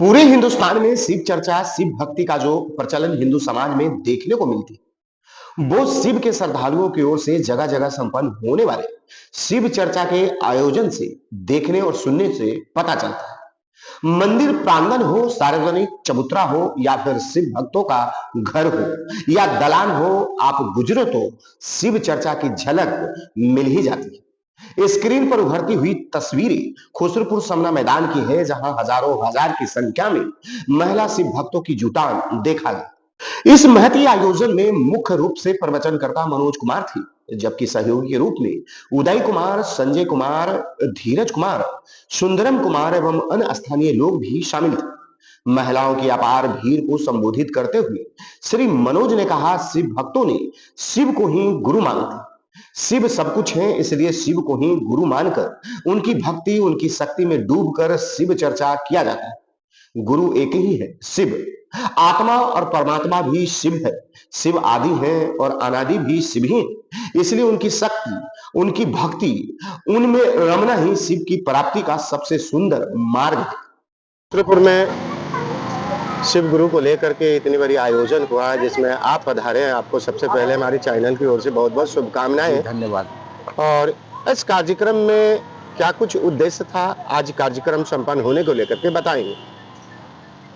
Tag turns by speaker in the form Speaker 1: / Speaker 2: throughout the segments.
Speaker 1: पूरे हिंदुस्तान में शिव चर्चा, शिव भक्ति का जो प्रचलन हिंदू समाज में देखने को मिलती है, वो शिव के श्रद्धालुओं की ओर से जगह जगह संपन्न होने वाले शिव चर्चा के आयोजन से देखने और सुनने से पता चलता है। मंदिर प्रांगण हो, सार्वजनिक चबूतरा हो या फिर शिव भक्तों का घर हो या दलान हो, आप गुजरो तो शिव चर्चा की झलक मिल ही जाती है। स्क्रीन पर उभरती हुई तस्वीरें खुसरूपुर समना मैदान की है, जहां हजारों हजार की संख्या में महिला शिव भक्तों की जुटान देखा गया। इस महती आयोजन में मुख्य रूप से प्रवचनकर्ता मनोज कुमार थी, जबकि सहयोगी के रूप में उदय कुमार, संजय कुमार, धीरज कुमार, सुंदरम कुमार एवं अन्य स्थानीय लोग भी शामिल थे। महिलाओं की अपार भीड़ को संबोधित करते हुए श्री मनोज ने कहा, शिव भक्तों ने शिव को ही गुरु माना। शिव सब कुछ है, इसलिए शिव को ही गुरु मानकर उनकी भक्ति, उनकी शक्ति में डूबकर शिव चर्चा किया जाता है। गुरु एक ही है, शिव। आत्मा और परमात्मा भी शिव है। शिव आदि है और अनादि भी शिव ही है। इसलिए उनकी शक्ति, उनकी भक्ति, उनमें रमना ही शिव की प्राप्ति का सबसे सुंदर मार्ग है। त्रिपुर में शिव गुरु को लेकर के इतनी बड़ी आयोजन हुआ है, जिसमें आप पधारे हैं। आपको सबसे पहले हमारी चैनल की ओर से बहुत बहुत शुभकामनाएं।
Speaker 2: धन्यवाद।
Speaker 1: और इस कार्यक्रम में क्या कुछ उद्देश्य था, आज कार्यक्रम संपन्न होने को लेकर के बताएंगे।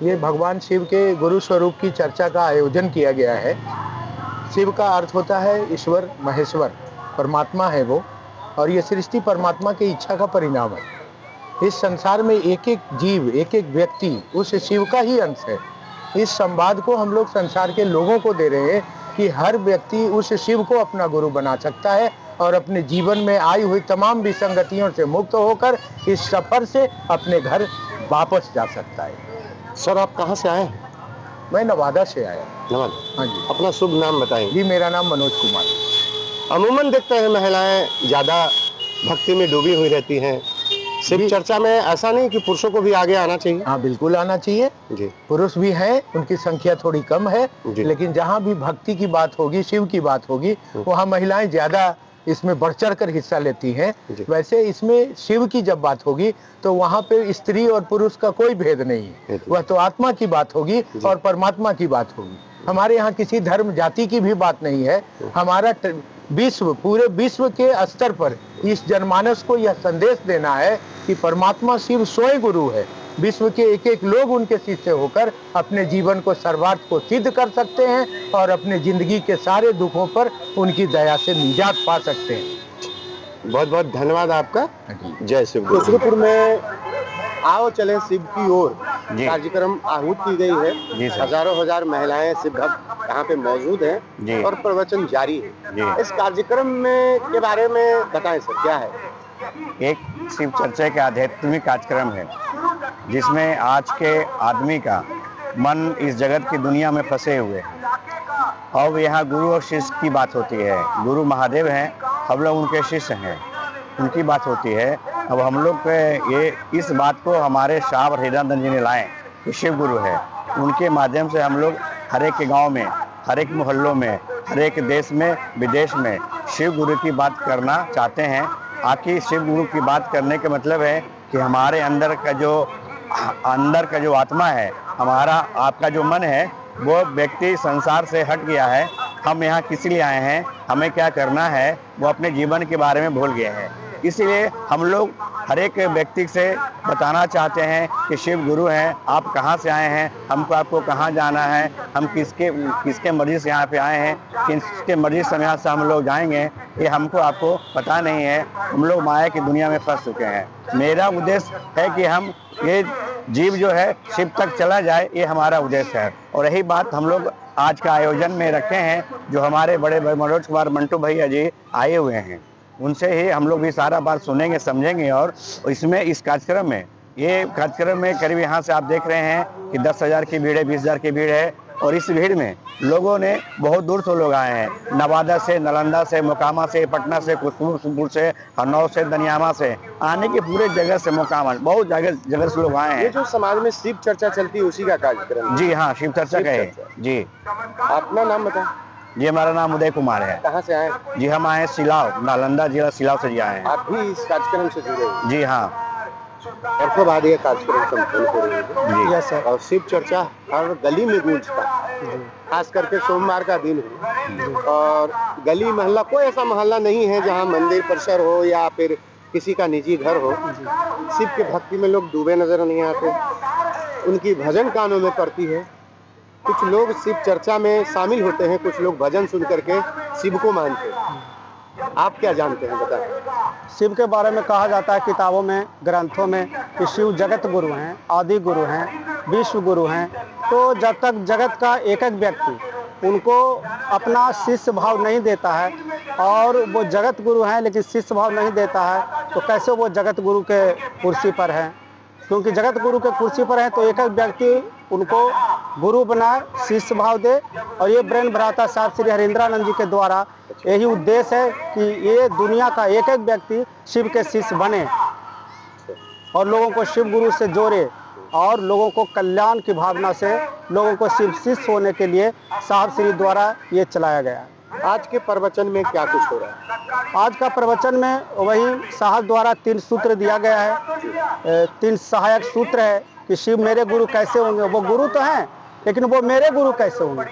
Speaker 2: ये भगवान शिव के गुरु स्वरूप की चर्चा का आयोजन किया गया है। शिव का अर्थ होता है ईश्वर, महेश्वर, परमात्मा है वो, और ये सृष्टि परमात्मा की इच्छा का परिणाम है। इस संसार में एक एक जीव, एक एक व्यक्ति उस शिव का ही अंश है। इस संवाद को हम लोग संसार के लोगों को दे रहे हैं कि हर व्यक्ति उस शिव को अपना गुरु बना सकता है और अपने जीवन में आई हुई तमाम विसंगतियों से मुक्त होकर इस सफर से अपने घर वापस जा सकता है।
Speaker 1: सर, आप कहाँ से आए हैं?
Speaker 2: मैं नवादा से आया।
Speaker 1: नवादा।
Speaker 2: हाँ जी।
Speaker 1: अपना शुभ नाम बताएंगे।
Speaker 2: जी, मेरा नाम मनोज कुमार है।
Speaker 1: अमूमन देखते हैं महिलाएं ज्यादा भक्ति में डूबी हुई रहती हैं। शिव चर्चा में ऐसा नहीं कि पुरुषों को भी आगे आना चाहिए?
Speaker 2: हाँ, बिल्कुल आना चाहिए
Speaker 1: जी।
Speaker 2: पुरुष भी हैं, उनकी संख्या थोड़ी कम है, लेकिन जहाँ भी भक्ति की बात होगी, शिव की बात होगी, वहाँ महिलाएं ज्यादा इसमें बढ़ चढ़ कर हिस्सा लेती हैं। वैसे इसमें शिव की जब बात होगी तो वहाँ पे स्त्री और पुरुष का कोई भेद नहीं है। वह तो आत्मा की बात होगी और परमात्मा की बात होगी। हमारे यहाँ किसी धर्म जाति की भी बात नहीं है। हमारा विश्व, पूरे विश्व के स्तर पर इस जनमानस को यह संदेश देना है कि परमात्मा शिव स्वयं गुरु है। विश्व के एक एक लोग उनके शिष्य होकर अपने जीवन को सर्वार्थ को सिद्ध कर सकते हैं और अपने जिंदगी के सारे दुखों पर उनकी दया से निजात पा सकते हैं।
Speaker 1: बहुत बहुत धन्यवाद आपका। जय शिव। खुसरूपुर में आओ चले शिव की ओर कार्यक्रम आहूत की गई है। हजारों हजार महिलाएं शिव भक्त यहाँ पे मौजूद हैं और प्रवचन जारी है। इस कार्यक्रम में के बारे में बताएं सर, क्या है?
Speaker 3: एक शिव चर्चा के आध्यात्मिक कार्यक्रम है, जिसमें आज के आदमी का मन इस जगत की दुनिया में फंसे हुए हैं। अब यहाँ गुरु और शिष्य की बात होती है। गुरु महादेव हैं, हम लोग उनके शिष्य हैं, उनकी बात होती है। अब हम लोग ये इस बात को हमारे शाह हृदयानंद जी ने लाए कि शिव गुरु है। उनके माध्यम से हम लोग हर एक के गाँव में, हर एक मोहल्लों में, हर एक देश में, विदेश में शिव गुरु की बात करना चाहते हैं। आखिर शिव गुरु की बात करने का मतलब है कि हमारे अंदर का जो आत्मा है, हमारा आपका जो मन है, वो व्यक्ति संसार से हट गया है। हम यहाँ किस लिए आए हैं, हमें क्या करना है, वो अपने जीवन के बारे में भूल गए हैं। इसलिए हम लोग हर एक व्यक्ति से बताना चाहते हैं कि शिव गुरु हैं, आप कहाँ से आए हैं, हमको आपको कहाँ जाना है, हम किसके मर्जी से यहाँ पे आए हैं, किसके मर्जी से यहाँ से हम लोग जाएंगे, ये हमको आपको पता नहीं है। हम लोग माया की दुनिया में फंस चुके हैं। मेरा उद्देश्य है कि हम ये जीव जो है शिव तक चला जाए, ये हमारा उद्देश्य है। और यही बात हम लोग आज का आयोजन में रखे हैं। जो हमारे बड़े भाई मनोज कुमार मंटू भैया जी आए हुए हैं, उनसे ही हम लोग भी सारा बात सुनेंगे, समझेंगे। और इसमें इस कार्यक्रम में, ये कार्यक्रम में करीब यहाँ से आप देख रहे हैं कि 10,000 की भीड़ है, 20,000 की भीड़ है। और इस भीड़ में लोगों ने बहुत दूर से लोग आए हैं, नवादा से, नालंदा से, मोकामा से, पटना से, खुसरूपुर से, हरनौल से, दनियामा से, आने की पूरे जगह से, मोकामा, बहुत जगह से लोग आए हैं।
Speaker 1: ये जो समाज में शिव चर्चा चलती है, उसी का कार्यक्रम?
Speaker 3: जी हाँ, शिव चर्चा का है जी।
Speaker 1: अपना नाम बताएं।
Speaker 3: जी, हमारा नाम उदय कुमार है।
Speaker 1: कहाँ से आए?
Speaker 3: जी, हम आए सिलाव, नालंदा जिला सिलाव से जी आए हैं।
Speaker 1: आप भी इस कार्यक्रम से जुड़े हैं?
Speaker 3: जी हाँ।
Speaker 1: वर्षों बाद ये कार्यक्रम संपन्न हो रही है
Speaker 3: जी।
Speaker 2: Yes sir.
Speaker 1: और शिव चर्चा हर गली में गूंजता है, खास करके सोमवार का दिन हो और गली मोहल्ला, कोई ऐसा मोहल्ला नहीं है जहाँ मंदिर परिसर हो या फिर किसी का निजी घर हो, शिव के भक्ति में लोग डूबे नजर नहीं आते। उनकी भजन कानों में पड़ती है। कुछ लोग शिव चर्चा में शामिल होते हैं, कुछ लोग भजन सुन करके शिव को मानते हैं। आप क्या जानते हैं, बताएं।
Speaker 4: शिव के बारे में कहा जाता है किताबों में, ग्रंथों में कि शिव जगत गुरु हैं, आदि गुरु हैं, विश्व गुरु हैं। तो जब तक जगत का एक एक व्यक्ति उनको अपना शिष्य भाव नहीं देता है, और वो जगत गुरु हैं लेकिन शिष्य भाव नहीं देता है, तो कैसे वो जगत गुरु के कुर्सी पर हैं? क्योंकि जगत गुरु के कुर्सी पर है तो एक एक व्यक्ति उनको गुरु बनाए, शिष्य भाव दे। और ये ब्रह्म भ्राता साहब श्री हरिंद्रानंद जी के द्वारा यही उद्देश्य है कि ये दुनिया का एक एक व्यक्ति शिव के शिष्य बने और लोगों को शिव गुरु से जोड़े और लोगों को कल्याण की भावना से लोगों को शिव शिष्य होने के लिए साहब श्री द्वारा ये चलाया गया है।
Speaker 1: आज के प्रवचन में क्या कुछ हो रहा है?
Speaker 4: आज का प्रवचन में वही साहब द्वारा 3 सूत्र दिया गया है, 3 सहायक सूत्र है कि शिव मेरे गुरु कैसे होंगे। वो गुरु तो हैं लेकिन वो मेरे गुरु कैसे होंगे,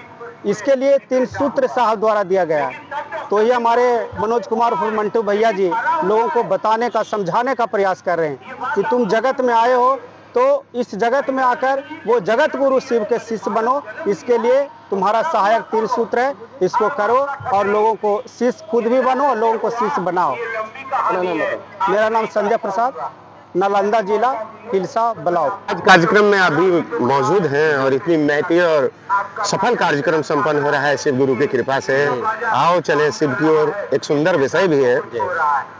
Speaker 4: इसके लिए 3 सूत्र साहब द्वारा दिया गया है। तो ये हमारे मनोज कुमार मंटू भैया जी लोगों को बताने का, समझाने का प्रयास कर रहे हैं कि तुम जगत में आए हो तो इस जगत में आकर वो जगत गुरु शिव के शिष्य बनो। इसके लिए तुम्हारा सहायक 3 सूत्र है, इसको करो और लोगों को शिष्य खुद भी बनो और लोगों को शिष्य बनाओ। मेरा नाम संजय प्रसाद, नालंदा जिला, हिलसा ब्लॉक।
Speaker 1: आज कार्यक्रम में आप भी मौजूद हैं और इतनी महती और सफल कार्यक्रम संपन्न हो रहा है शिव गुरु की कृपा से। आओ चले शिव की ओर। एक सुंदर विषय भी है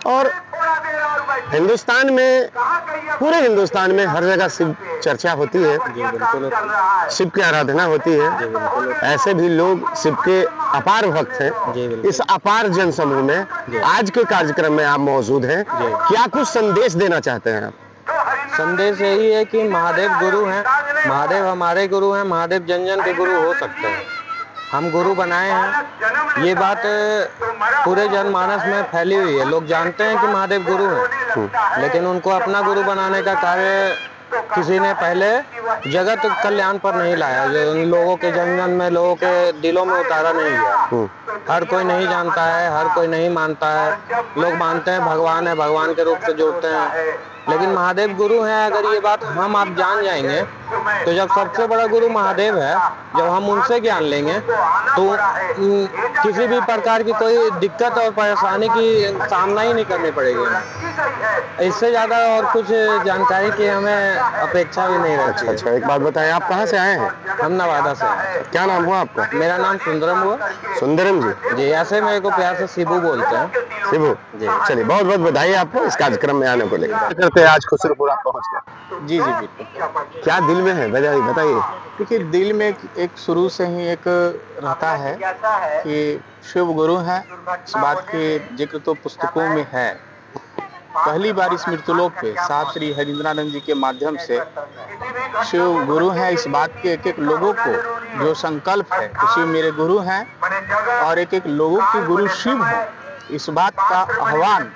Speaker 1: और हिंदुस्तान में, पूरे हिंदुस्तान में हर जगह शिव चर्चा होती है, शिव की आराधना होती है। ऐसे भी लोग शिव के अपार भक्त हैं। इस अपार जन समूह में आज के कार्यक्रम में आप मौजूद हैं, क्या कुछ संदेश देना चाहते हैं आप?
Speaker 5: संदेश यही है कि महादेव गुरु हैं, महादेव हमारे गुरु हैं, महादेव जन जन के गुरु हो सकते हैं। हम गुरु बनाए हैं, ये बात पूरे जनमानस में फैली हुई है। लोग जानते हैं कि महादेव गुरु हैं, लेकिन उनको अपना गुरु बनाने का कार्य किसी ने पहले जगत कल्याण पर नहीं लाया, जो लोगों के जन जन में, लोगों के दिलों में उतारा नहीं गया। हर कोई नहीं जानता है, हर कोई नहीं मानता है। लोग मानते हैं भगवान है, भगवान के रूप से जोड़ते हैं, लेकिन महादेव गुरु हैं। अगर ये बात हम आप जान जाएंगे तो जब सबसे बड़ा गुरु महादेव है, जब हम उनसे ज्ञान लेंगे तो किसी भी प्रकार की कोई दिक्कत और परेशानी की सामना ही नहीं करनी पड़ेगी। इससे ज्यादा और कुछ जानकारी की हमें अपेक्षा भी नहीं रहती।
Speaker 1: अच्छा, एक बात बताएं, आप कहाँ से आए हैं?
Speaker 5: हम नवादा से हैं।
Speaker 1: क्या नाम हुआ आपका?
Speaker 5: मेरा नाम सुंदरम हुआ।
Speaker 1: सुंदरम जी।
Speaker 5: जी, ऐसे मेरे को प्यार से शिबू बोलते हैं।
Speaker 1: शिबू जी, चलिए बहुत बहुत बधाई आपको इस कार्यक्रम में आने को लेकर। करते हैं आज खुसरूपुर आप पहुँच गए।
Speaker 2: जी जी बिल्कुल।
Speaker 1: क्या दिल में है, बताइए।
Speaker 2: देखिए, दिल में एक शुरू से ही एक रहता है कि शिव गुरु हैं। इस बात के जिक्र तो पुस्तकों में है। पहली बार इस मृत्युलोक पे साहब श्री हरिंद्रानंद जी के माध्यम से शिव गुरु हैं, इस बात के एक एक लोगों को जो संकल्प है कि शिव मेरे गुरु हैं और एक एक लोगों की गुरु शिव है, इस बात का आह्वान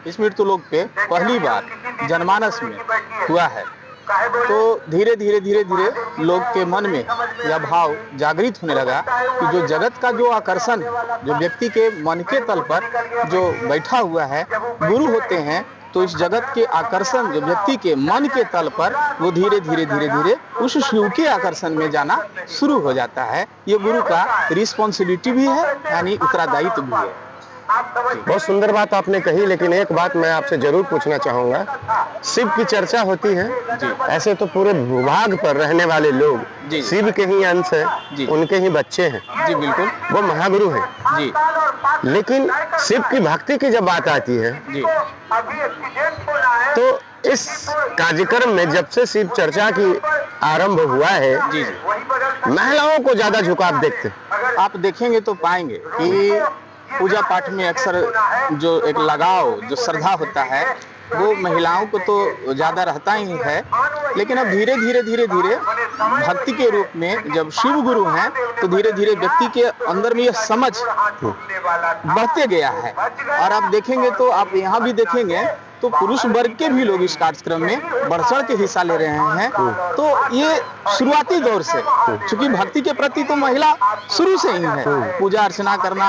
Speaker 2: इस मृत्युलोक पे पहली बार जनमानस में हुआ है। तो धीरे धीरे लोग के मन में यह भाव जागृत होने लगा कि जो जगत का जो आकर्षण, जो व्यक्ति के मन के तल पर जो बैठा हुआ है, गुरु होते हैं। तो इस जगत के आकर्षण जो व्यक्ति के मन के तल पर, वो धीरे धीरे उस शिव के आकर्षण में जाना शुरू हो जाता है। ये गुरु का रिस्पॉन्सिबिलिटी भी है, यानी उत्तरदायित्व भी है।
Speaker 1: बहुत सुंदर बात आपने कही, लेकिन एक बात मैं आपसे जरूर पूछना चाहूंगा। शिव की चर्चा होती है, ऐसे तो पूरे भूभाग पर रहने वाले लोग शिव के ही अंश हैं, उनके ही बच्चे हैं।
Speaker 2: जी बिल्कुल,
Speaker 1: वो महागुरु हैं
Speaker 2: जी।
Speaker 1: लेकिन शिव की भक्ति की जब बात आती है
Speaker 2: जी,
Speaker 1: तो इस कार्यक्रम में जब से शिव चर्चा की आरंभ हुआ है,
Speaker 2: जी
Speaker 1: महिलाओं को ज्यादा झुकाव देखते हैं।
Speaker 2: आप देखेंगे तो पाएंगे कि पूजा पाठ में अक्सर जो एक लगाव, जो श्रद्धा होता है, वो महिलाओं को तो ज्यादा रहता ही है। लेकिन अब धीरे धीरे भक्ति के रूप में जब शिव गुरु हैं, तो धीरे व्यक्ति के अंदर में यह समझ बढ़ते गया है। और आप देखेंगे तो आप यहाँ भी देखेंगे
Speaker 6: तो पुरुष वर्ग के भी लोग इस कार्यक्रम में बढ़ चढ़ के हिस्सा ले रहे हैं। तो ये शुरुआती दौर से, चूंकि भक्ति के प्रति तो महिला शुरू से ही है, पूजा अर्चना करना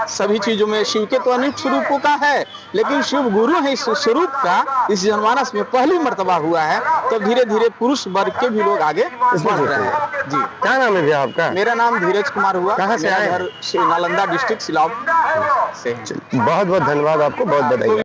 Speaker 6: सभी चीजों में शिव के तो अनेक स्वरूपों का है, लेकिन शिव गुरु है इस स्वरूप का इस जनमानस में पहली मर्तबा हुआ है। तो धीरे धीरे पुरुष वर्ग के भी लोग आगे बढ़ रहे हैं। जी,
Speaker 1: क्या नाम है भैया आपका?
Speaker 6: मेरा नाम धीरज कुमार हुआ।
Speaker 1: कहाँ से
Speaker 6: मेरा
Speaker 1: आए?
Speaker 6: घर नालंदा डिस्ट्रिक्ट सिलाव से है।
Speaker 1: बहुत बहुत धन्यवाद आपको, बहुत बधाई।